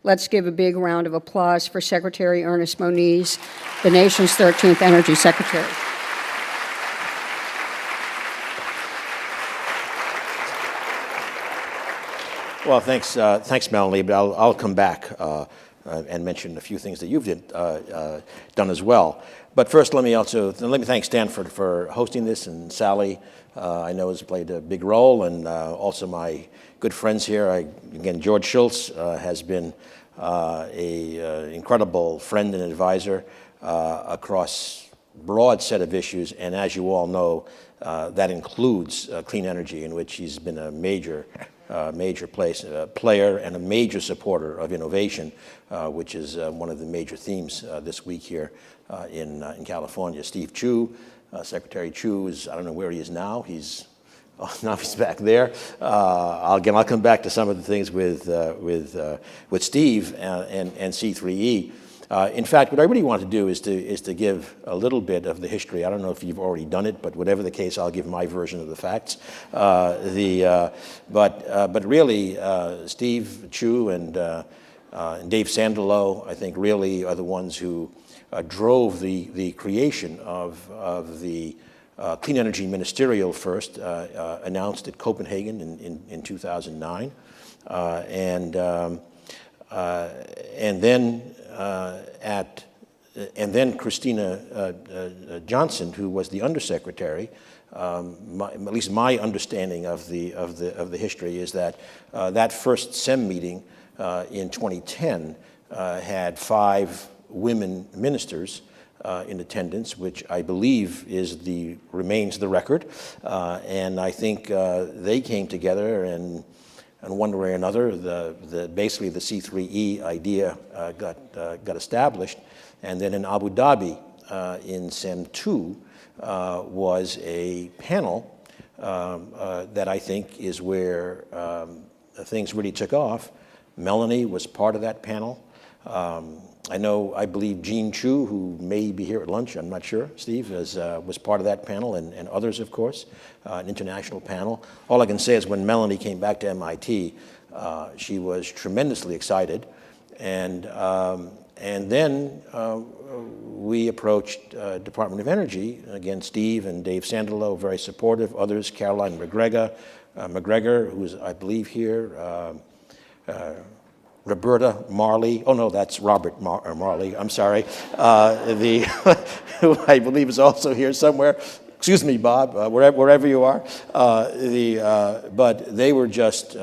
Let's give a big round of applause for Secretary Ernest Moniz, the nation's 13th Energy Secretary. Well, thanks, Melanie. But I'll come back and mention a few things that you've done as well. But first, let me thank Stanford for hosting this, and Sally, I know, has played a big role, and also my good friends here. Again, George Schultz has been an incredible friend and advisor across a broad set of issues, and as you all know, that includes clean energy, in which he's been a major player and a major supporter of innovation, which is one of the major themes this week here in California. Steve Chu, Secretary Chu, I don't know where he is now. Now he's back there. I'll come back to some of the things with Steve and C3E. In fact, what I really want to do is to give a little bit of the history. I don't know if you've already done it, but whatever the case, I'll give my version of the facts. But really, Steve Chu and Dave Sandelow, I think, really are the ones who drove the creation of the Clean Energy Ministerial First, announced at Copenhagen in 2009, and then Christina Johnson, who was the undersecretary. At least my understanding of the history is that that first SEM meeting in 2010 had 5 women ministers in attendance, which I believe remains the record. And I think they came together, and one way or another, basically the C3E idea got established. And then in Abu Dhabi, in SEM 2, was a panel that I think is where things really took off. Melanie was part of that panel. I believe Jean Chu, who may be here at lunch, I'm not sure, Steve, was part of that panel, and others, of course, an international panel. All I can say is when Melanie came back to MIT, she was tremendously excited. And then we approached Department of Energy. Again, Steve and Dave Sandelow, very supportive. Others, Caroline McGregor, who's, I believe, here. Roberta Marley. Oh, no, that's Robert Marley. I'm sorry. Who I believe is also here somewhere. Excuse me, Bob, wherever you are. But they were just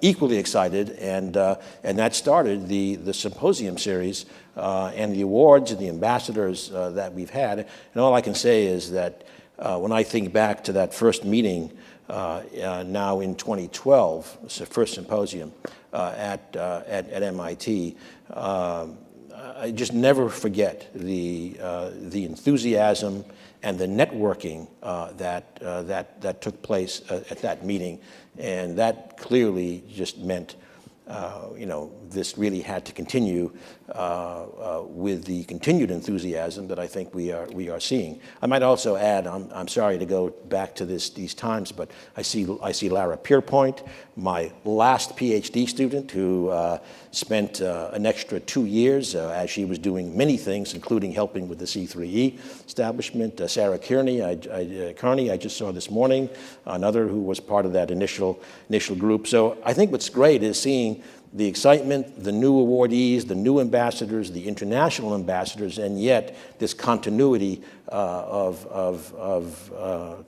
equally excited, and that started the Symposium series and the awards and the ambassadors that we've had. And all I can say is that when I think back to that first meeting now in 2012, it's the first symposium at MIT, I just never forget the enthusiasm and the networking that took place at that meeting, and that clearly just meant this really had to continue with the continued enthusiasm that I think we are seeing. I might also add, I'm sorry to go back to these times, but I see Lara Pierpoint, my last PhD student, who spent an extra 2 years as she was doing many things, including helping with the C3E establishment. Sarah Kearney, I just saw this morning, another who was part of that initial group. So I think what's great is seeing the excitement, the new awardees, the new ambassadors, the international ambassadors, and yet this continuity of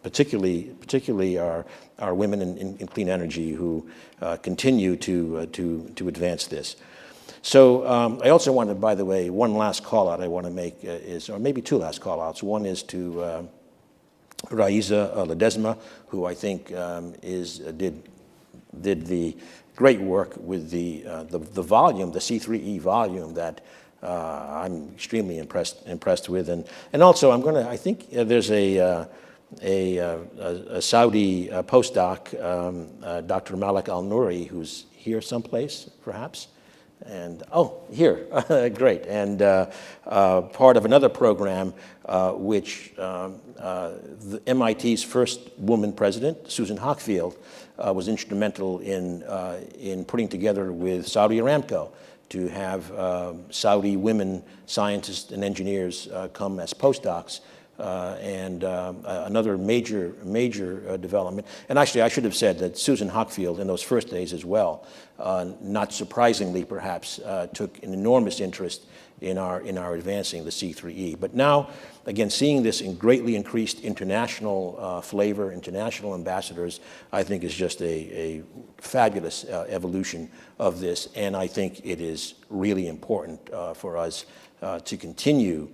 particularly our women in clean energy who continue to advance this. So I also wanted, by the way, one last call out I want to make or maybe 2 last call outs. One is to Raiza Ledesma, who I think did the great work with the volume, the C3E volume that I'm extremely impressed with, and also I think there's a Saudi postdoc, Dr. Malik Al-Nouri, who's here someplace, perhaps. And here, great, and part of another program which the MIT's first woman president, Susan Hockfield, was instrumental in putting together with Saudi Aramco to have Saudi women scientists and engineers come as postdocs. And another major development. And actually, I should have said that Susan Hockfield in those first days as well, not surprisingly perhaps, took an enormous interest in our advancing the C3E. But now, again, seeing this in greatly increased international flavor, international ambassadors, I think is just a fabulous evolution of this. And I think it is really important for us to continue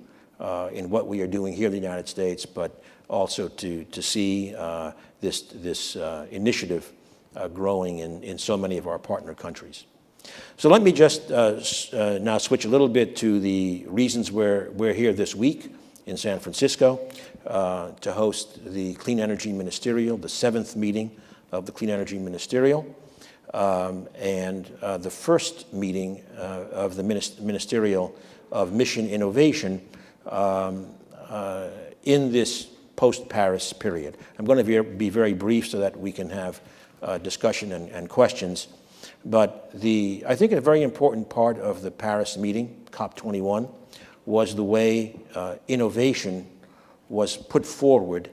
in what we are doing here in the United States, but also to see this initiative growing in so many of our partner countries. So let me just now switch a little bit to the reasons we're here this week in San Francisco to host the Clean Energy Ministerial, the 7th meeting of the Clean Energy Ministerial, and the first meeting of the Ministerial of Mission Innovation in this post-Paris period. I'm going to be very brief so that we can have discussion and questions. But I think a very important part of the Paris meeting, COP21, was the way innovation was put forward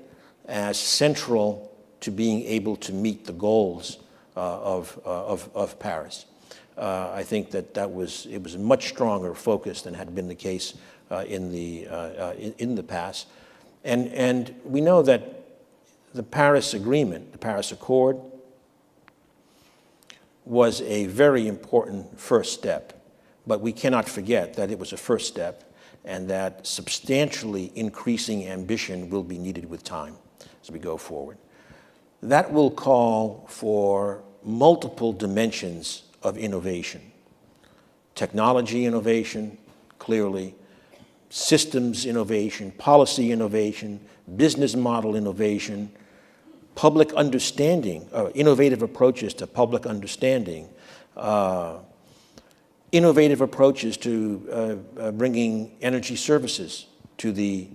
as central to being able to meet the goals of Paris. I think it was a much stronger focus than had been the case in the past. And we know that the Paris Agreement, the Paris Accord, was a very important first step, but we cannot forget that it was a first step and that substantially increasing ambition will be needed with time as we go forward. That will call for multiple dimensions of innovation. Technology innovation, clearly, systems innovation, policy innovation, business model innovation, public understanding, innovative approaches to public understanding, innovative approaches to bringing energy services to the,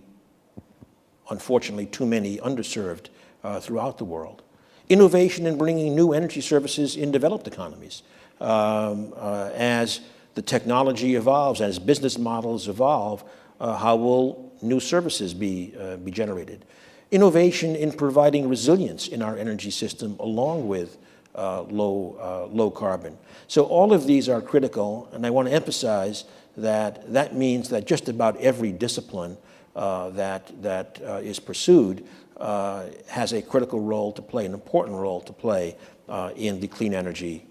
unfortunately, too many underserved throughout the world. Innovation in bringing new energy services in developed economies. As the technology evolves, as business models evolve, how will new services be generated? Innovation in providing resilience in our energy system along with low carbon. So all of these are critical, and I want to emphasize that means that just about every discipline that is pursued has a critical role to play, an important role to play in the clean energy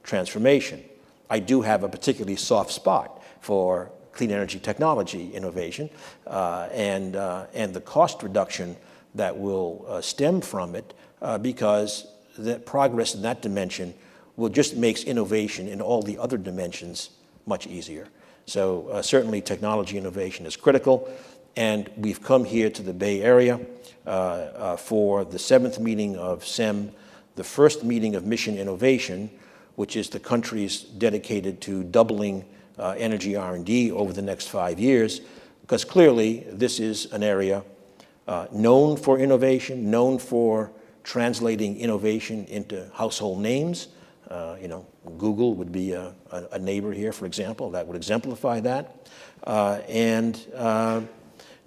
transformation. I do have a particularly soft spot for clean energy technology innovation and the cost reduction that will stem from it because the progress in that dimension will just makes innovation in all the other dimensions much easier. So certainly technology innovation is critical, and we've come here to the Bay Area for the 7th meeting of SEM, the first meeting of Mission Innovation, which is the countries dedicated to doubling energy R&D over the next 5 years, because clearly this is an area known for innovation, known for translating innovation into household names. Google would be a neighbor here, for example, that would exemplify that.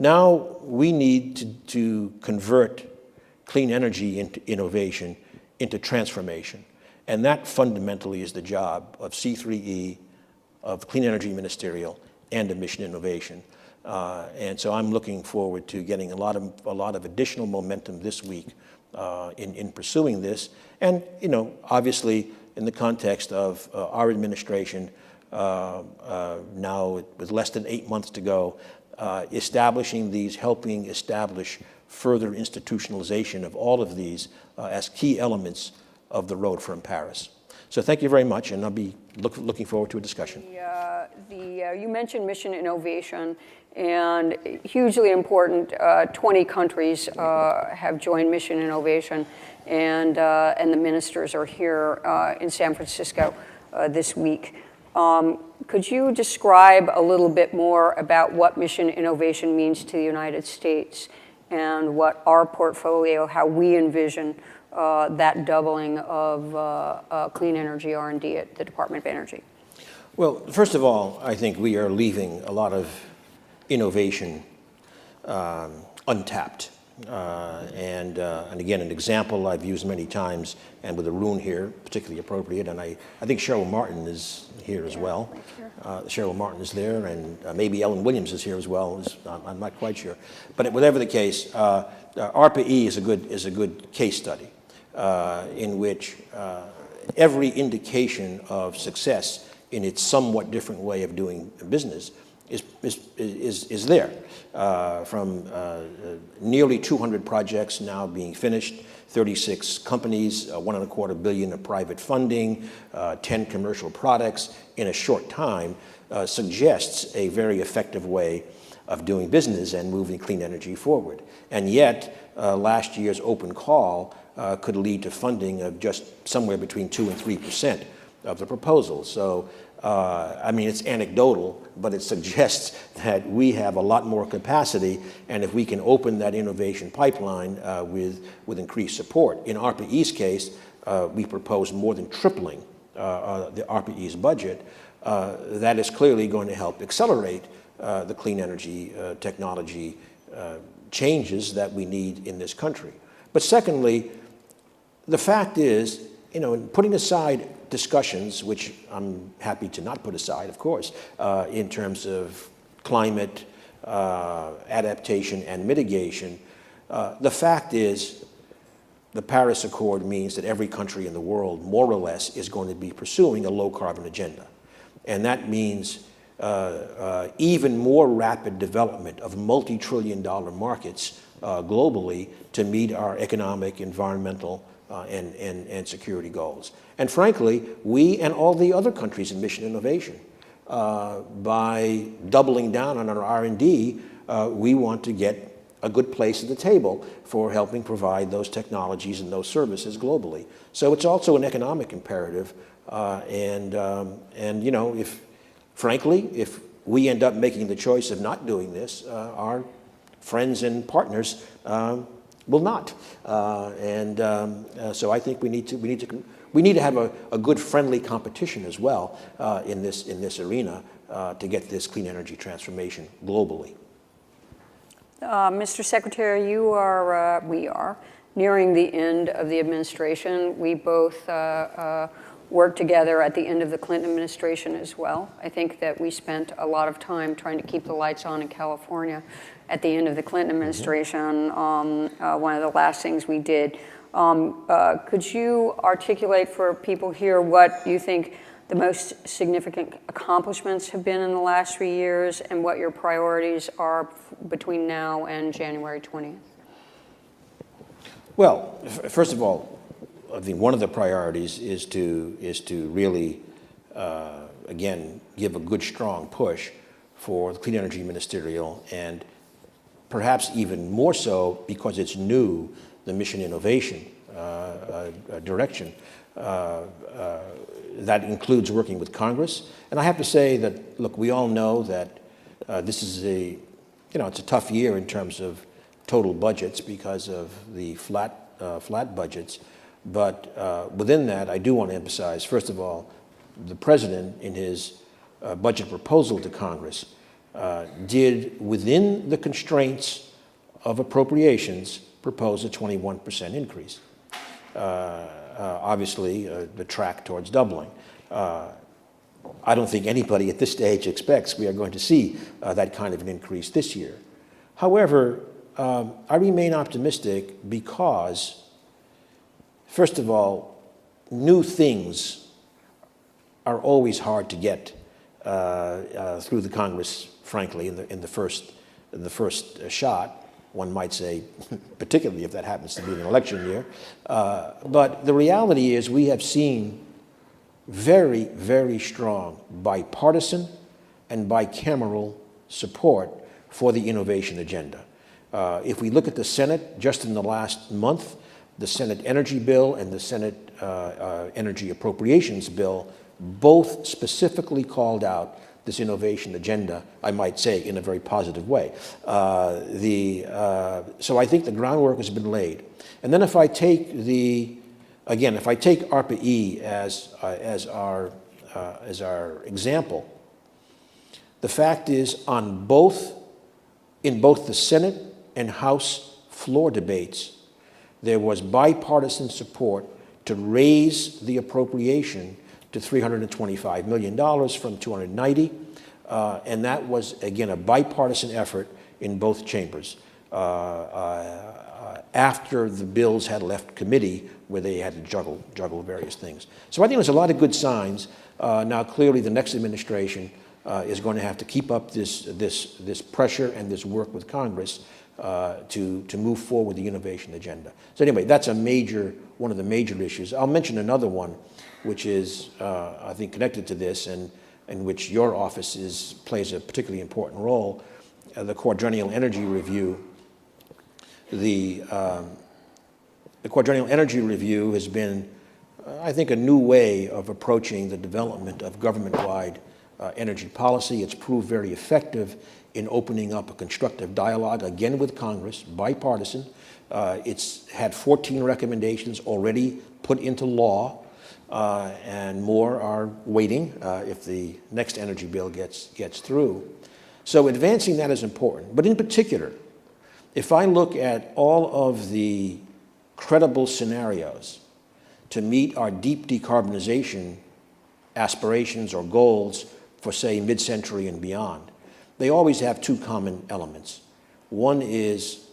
Now we need to convert clean energy into innovation, into transformation. And that fundamentally is the job of C3E, of Clean Energy Ministerial, and of Mission Innovation. And so I'm looking forward to getting a lot of additional momentum this week in pursuing this. And, obviously, in the context of our administration, now with less than 8 months to go, establishing these, helping establish further institutionalization of all of these as key elements of the road from Paris. So thank you very much, and I'll be looking forward to a discussion. You mentioned Mission Innovation, and hugely important, 20 countries have joined Mission Innovation, and the ministers are here in San Francisco this week. Could you describe a little bit more about what Mission Innovation means to the United States and what our portfolio, how we envision that doubling of clean energy R&D at the Department of Energy? Well, first of all, I think we are leaving a lot of innovation untapped. And again, an example I've used many times, and with Arun here, particularly appropriate, and I think Cheryl Martin is here as well. Cheryl Martin is there, and maybe Ellen Williams is here as well. I'm not quite sure. But whatever the case, ARPA-E is a good case study in which every indication of success in its somewhat different way of doing business is there. From nearly 200 projects now being finished, 36 companies, $1.25 billion of private funding, 10 commercial products in a short time suggests a very effective way of doing business and moving clean energy forward. And yet, last year's open call could lead to funding of just somewhere between 2 and 3% of the proposal. So, I mean, it's anecdotal, but it suggests that we have a lot more capacity, and if we can open that innovation pipeline with increased support. In ARPA-E's case, we propose more than tripling the ARPA-E's budget. That is clearly going to help accelerate the clean energy technology changes that we need in this country. But secondly, the fact is, you know, putting aside discussions, which I'm happy to not put aside, of course, in terms of climate adaptation and mitigation, the fact is the Paris Accord means that every country in the world, more or less, is going to be pursuing a low-carbon agenda. And that means even more rapid development of multi-trillion-dollar markets globally to meet our economic, environmental, and security goals. And frankly, we and all the other countries in mission innovation, by doubling down on our R&D, we want to get a good place at the table for helping provide those technologies and those services globally. So it's also an economic imperative, and you know, frankly, if we end up making the choice of not doing this, our friends and partners will not. So I think we need to have a good friendly competition as well in this arena to get this clean energy transformation globally. Mr. Secretary, we are nearing the end of the administration. We both worked together at the end of the Clinton administration as well. I think that we spent a lot of time trying to keep the lights on in California at the end of the Clinton administration. One of the last things we did. Could you articulate for people here what you think the most significant accomplishments have been in the last 3 years and what your priorities are between now and January 20th? Well, first of all, I think one of the priorities is to really, again, give a good, strong push for the Clean Energy Ministerial, and perhaps even more so because it's new, the mission innovation direction. That includes working with Congress. And I have to say that, look, we all know that this is it's a tough year in terms of total budgets because of the flat budgets. But within that, I do want to emphasize, first of all, the President in his budget proposal to Congress did, within the constraints of appropriations, propose a 21% increase. Obviously, the track towards doubling. I don't think anybody at this stage expects we are going to see that kind of an increase this year. However, I remain optimistic because, first of all, new things are always hard to get through the Congress, frankly, in the first shot. One might say, particularly if that happens to be an election year. But the reality is we have seen very, very strong bipartisan and bicameral support for the innovation agenda. If we look at the Senate, just in the last month, the Senate Energy Bill and the Senate Energy Appropriations Bill both specifically called out this innovation agenda, I might say, in a very positive way. So I think the groundwork has been laid. And then if I take ARPA-E as our example, the fact is in both the Senate and House floor debates, there was bipartisan support to raise the appropriation to $325 million from $290, and that was, again, a bipartisan effort in both chambers after the bills had left committee where they had to juggle various things. So I think there's a lot of good signs. Now, clearly, the next administration is going to have to keep up this pressure and this work with Congress to move forward the innovation agenda. So anyway, that's one of the major issues. I'll mention another one, which is, I think, connected to this and in which your office plays a particularly important role, the Quadrennial Energy Review. The Quadrennial Energy Review has been, I think, a new way of approaching the development of government-wide energy policy. It's proved very effective in opening up a constructive dialogue, again with Congress, bipartisan. It's had 14 recommendations already put into law, and more are waiting if the next energy bill gets through. So advancing that is important. But in particular, if I look at all of the credible scenarios to meet our deep decarbonization aspirations or goals for, say, mid-century and beyond, they always have two common elements. One is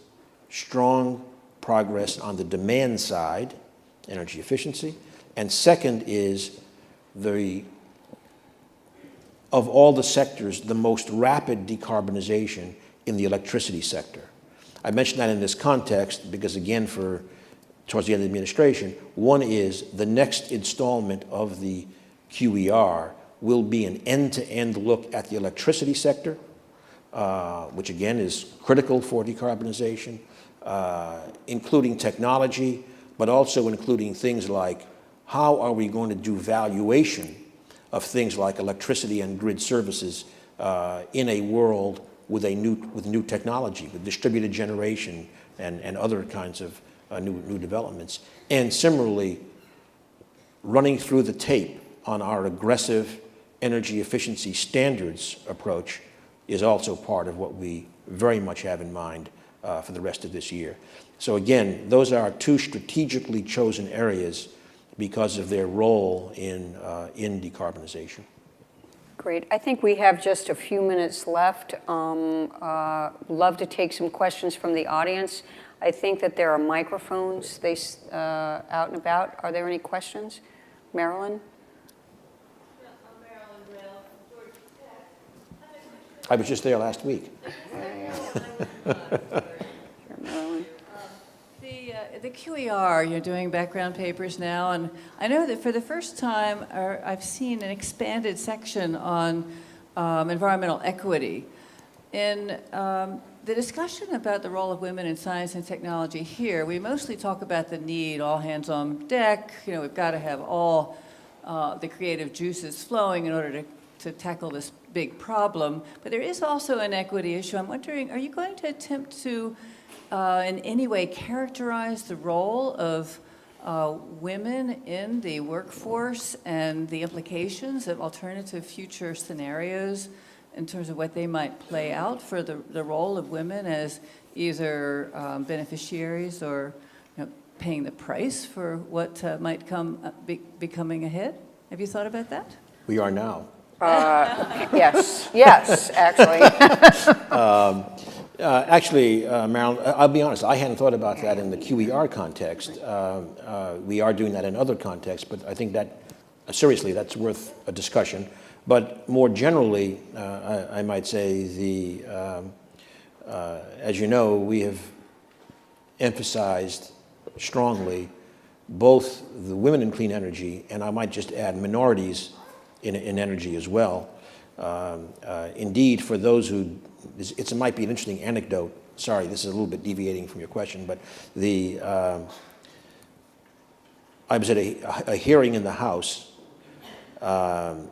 strong progress on the demand side, energy efficiency, and second is of all the sectors, the most rapid decarbonization in the electricity sector. I mention that in this context because, again, towards the end of the administration, one is the next installment of the QER will be an end-to-end look at the electricity sector, which again is critical for decarbonization, including technology, but also including things like how are we going to do valuation of things like electricity and grid services in a world with new technology, with distributed generation and other kinds of new developments. And similarly, running through the tape on our aggressive energy efficiency standards approach is also part of what we very much have in mind for the rest of this year. So again, those are two strategically chosen areas because of their role in decarbonization. Great. I think we have just a few minutes left. Love to take some questions from the audience. I think that there are microphones out and about. Are there any questions? Marilyn? I was just there last week. The QER, you're doing background papers now, and I know that for the first time I've seen an expanded section on environmental equity. In the discussion about the role of women in science and technology here, we mostly talk about the need, all hands on deck, we've got to have all the creative juices flowing in order to tackle this big problem. But there is also an equity issue. I'm wondering, are you going to attempt to in any way characterize the role of women in the workforce and the implications of alternative future scenarios in terms of what they might play out for the role of women as either beneficiaries or paying the price for what might be coming ahead? Have you thought about that? We are now. Yes, actually. Marilyn, I'll be honest, I hadn't thought about that in the QER context. We are doing that in other contexts, but I think that, seriously, that's worth a discussion. But more generally, I might say as you know, we have emphasized strongly both the women in clean energy, and I might just add minorities in energy as well. Indeed, for those who, it might be an interesting anecdote. Sorry, this is a little bit deviating from your question, but I was at a hearing in the House, and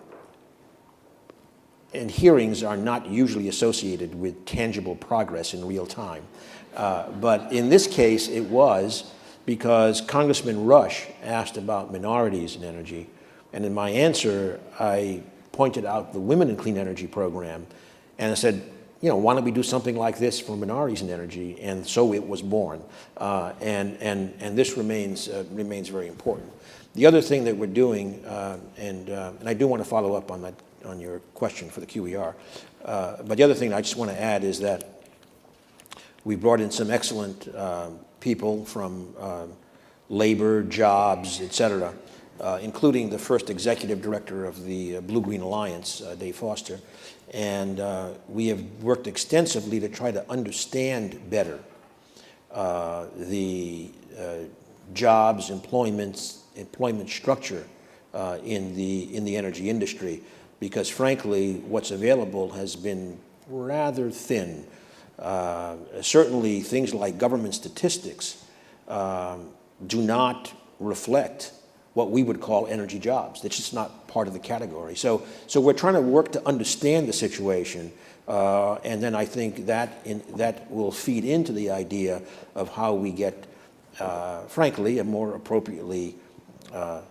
hearings are not usually associated with tangible progress in real time. But in this case, it was because Congressman Rush asked about minorities in energy, And in my answer, I pointed out the Women in Clean Energy program, and I said, you know, why don't we do something like this for minorities in energy? And so it was born, and this remains very important. The other thing that we're doing, and I do want to follow up on that, on your question for the QER, but the other thing I just want to add is that we brought in some excellent people from labor, jobs, et cetera, including the first executive director of the Blue-Green Alliance, Dave Foster. And we have worked extensively to try to understand better the jobs, employment structure in the energy industry, because frankly, what's available has been rather thin. Certainly, things like government statistics do not reflect what we would call energy jobs. That's just not part of the category. So we're trying to work to understand the situation, and then I think that will feed into the idea of how we get, frankly, a more appropriately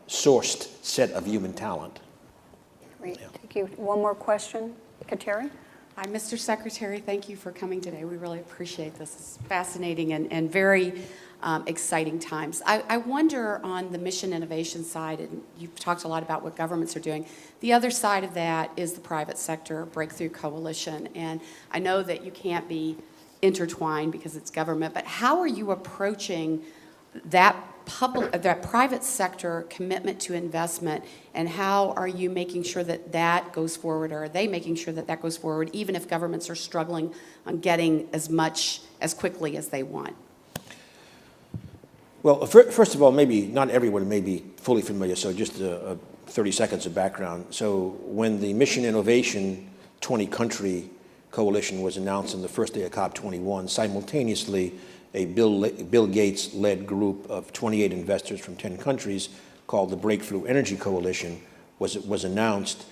sourced set of human talent. Great, thank you. One more question, Kateri? Hi, Mr. Secretary. Thank you for coming today. We really appreciate this. It's fascinating and very exciting times. I wonder on the mission innovation side, and you've talked a lot about what governments are doing, the other side of that is the private sector breakthrough coalition. And I know that you can't be intertwined because it's government, but how are you approaching that private sector commitment to investment, and how are you making sure that that goes forward, or are they making sure that that goes forward, even if governments are struggling on getting as much as quickly as they want? Well, first of all, maybe not everyone may be fully familiar, so just 30 seconds of background. So when the Mission Innovation 20-country coalition was announced on the first day of COP21, simultaneously a Bill Gates-led group of 28 investors from 10 countries called the Breakthrough Energy Coalition was announced.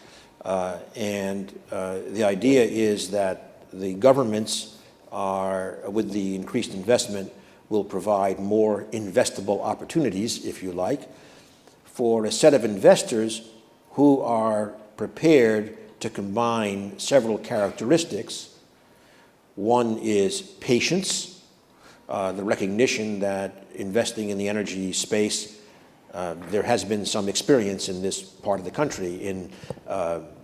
And the idea is that the governments are, with the increased investment, will provide more investable opportunities, if you like, for a set of investors who are prepared to combine several characteristics. One is patience, the recognition that investing in the energy space, there has been some experience in this part of the country in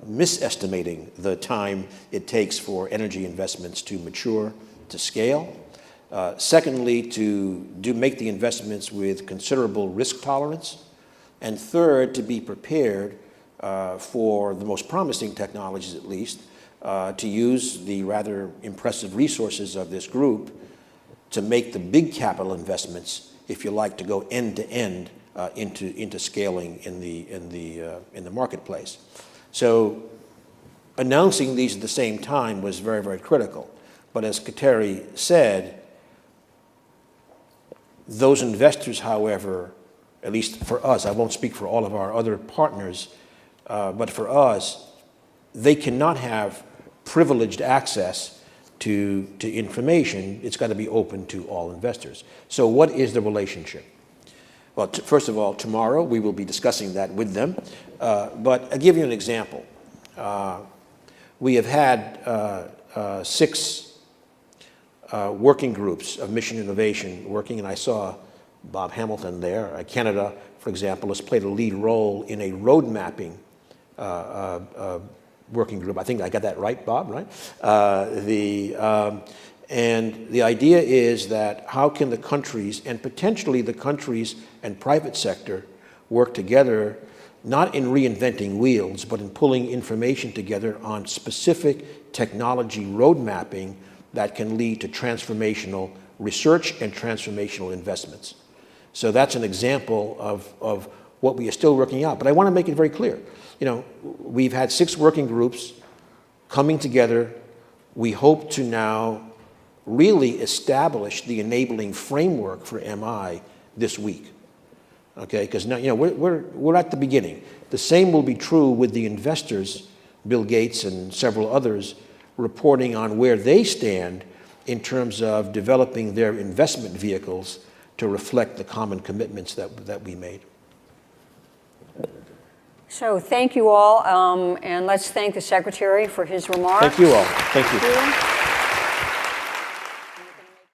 misestimating the time it takes for energy investments to mature, to scale. Secondly, to make the investments with considerable risk tolerance. And third, to be prepared for the most promising technologies, at least, to use the rather impressive resources of this group to make the big capital investments, if you like, to go end to end into scaling in the marketplace. So announcing these at the same time was very, very critical. But as Kateri said, those investors, however, at least for us, I won't speak for all of our other partners, but for us, they cannot have privileged access to information. It's got to be open to all investors. So what is the relationship? Well, first of all, tomorrow we will be discussing that with them. But I'll give you an example. We have had 6 working groups of mission innovation working, and I saw Bob Hamilton there. Canada, for example, has played a lead role in a road mapping working group. I think I got that right, Bob, right? And the idea is that how can the countries, and potentially the countries and private sector, work together, not in reinventing wheels, but in pulling information together on specific technology road mapping that can lead to transformational research and transformational investments. So that's an example of what we are still working out. But I want to make it very clear. You know, we've had 6 working groups coming together. We hope to now really establish the enabling framework for MI this week. Okay, because now, you know, we're at the beginning. The same will be true with the investors, Bill Gates and several others, reporting on where they stand in terms of developing their investment vehicles to reflect the common commitments that we made. So thank you all, and let's thank the Secretary for his remarks. Thank you all. Thank you. Thank you.